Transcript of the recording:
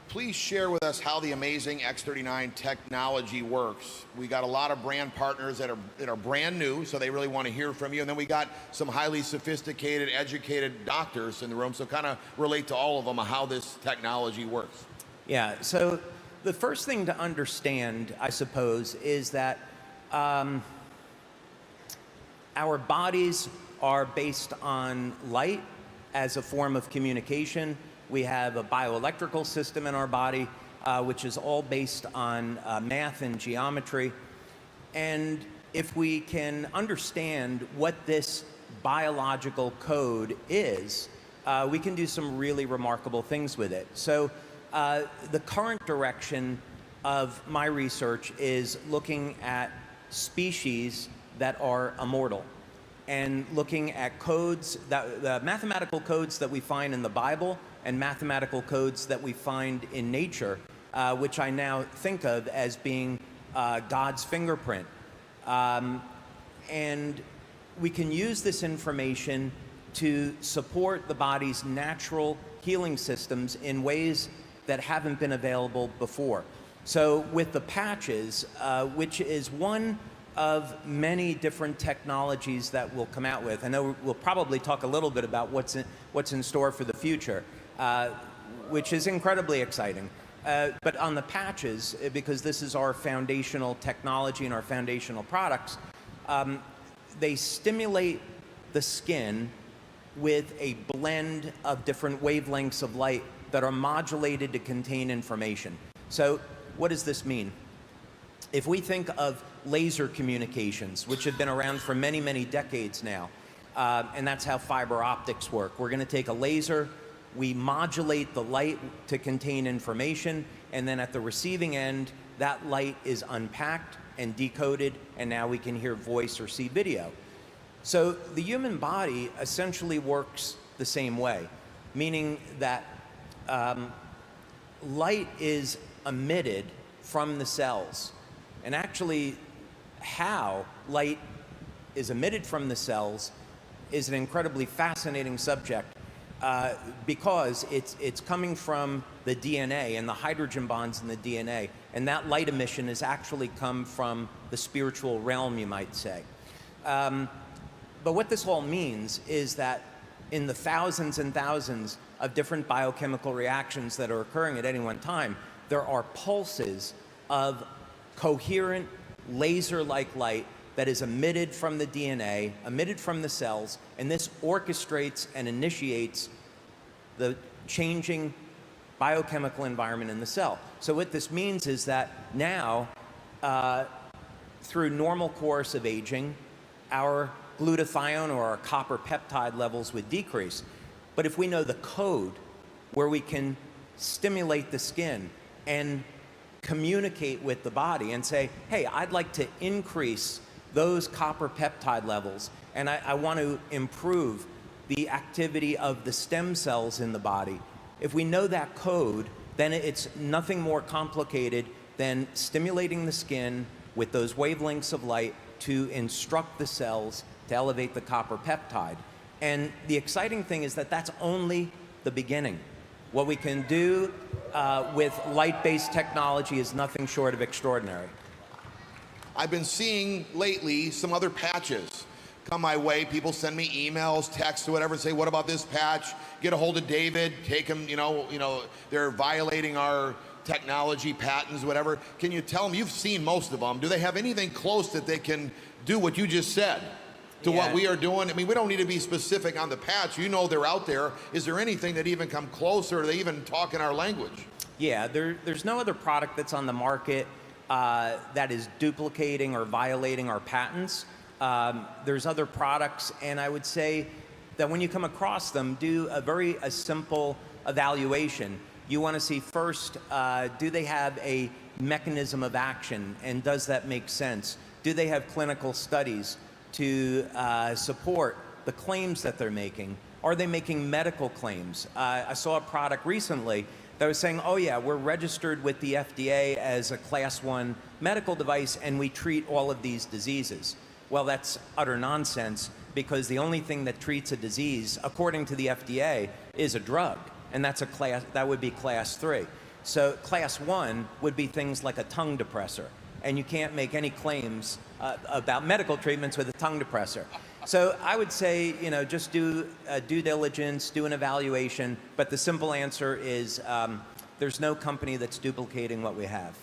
please share with us how the amazing X39 technology works. We got a lot of brand partners that are brand new, so they really want to hear from you. And then we got some highly sophisticated, educated doctors in the room, so kind of relate to all of them how this technology works. Yeah, so the first thing to understand, I suppose, is that our bodies are based on light as a form of communication. We have a bioelectrical system in our body, which is all based on math and geometry. And if we can understand what this biological code is, we can do some really remarkable things with it. So the current direction of my research is looking at species that are immortal and looking at codes, the mathematical codes that we find in the Bible and mathematical codes that we find in nature, which I now think of as being God's fingerprint. And we can use this information to support the body's natural healing systems in ways that haven't been available before. So with the patches, which is one of many different technologies that we'll come out with. I know we'll probably talk a little bit about what's in store for the future, which is incredibly exciting. But on the patches, because this is our foundational technology and our foundational products, they stimulate the skin with a blend of different wavelengths of light that are modulated to contain information. So what does this mean? If we think of laser communications, which have been around for many, many decades now, and that's how fiber optics work. We're going to take a laser, we modulate the light to contain information, and then at the receiving end, that light is unpacked and decoded, and now we can hear voice or see video. So the human body essentially works the same way, meaning that light is emitted from the cells. And actually, how light is emitted from the cells is an incredibly fascinating subject because it's coming from the DNA and the hydrogen bonds in the DNA. And that light emission has actually come from the spiritual realm, you might say. But what this all means is that in the thousands and thousands of different biochemical reactions that are occurring at any one time, there are pulses of coherent laser-like light that is emitted from the DNA, emitted from the cells, and this orchestrates and initiates the changing biochemical environment in the cell. So what this means is that now, through normal course of aging, our glutathione or our copper peptide levels would decrease. But if we know the code where we can stimulate the skin and communicate with the body and say, hey, I'd like to increase those copper peptide levels, and I want to improve the activity of the stem cells in the body. If we know that code, then it's nothing more complicated than stimulating the skin with those wavelengths of light to instruct the cells to elevate the copper peptide. And the exciting thing is that that's only the beginning. What we can do with light-based technology is nothing short of extraordinary. I've been seeing lately some other patches come my way. People send me emails, texts, or whatever, say, what about this patch? Get a hold of David, take him, you know, they're violating our technology patents, whatever. Can you tell them, you've seen most of them, do they have anything close that they can do what you just said to what we are doing? I mean, we don't need to be specific on the patch. You know they're out there. Is there anything that even come closer? Or they even talk in our language? Yeah, there's no other product that's on the market that is duplicating or violating our patents. There's other products, and I would say that when you come across them, do a simple evaluation. You want to see first, do they have a mechanism of action, and does that make sense? Do they have clinical studies to support the claims that they're making? Are they making medical claims? I saw a product recently that was saying, oh yeah, we're registered with the FDA as a Class 1 medical device and we treat all of these diseases. Well, that's utter nonsense, because the only thing that treats a disease, according to the FDA, is a drug, and that would be Class 3. So class 1 would be things like a tongue depressor, and you can't make any claims about medical treatments with a tongue depressor. So I would say, just do due diligence, do an evaluation, but the simple answer is there's no company that's duplicating what we have.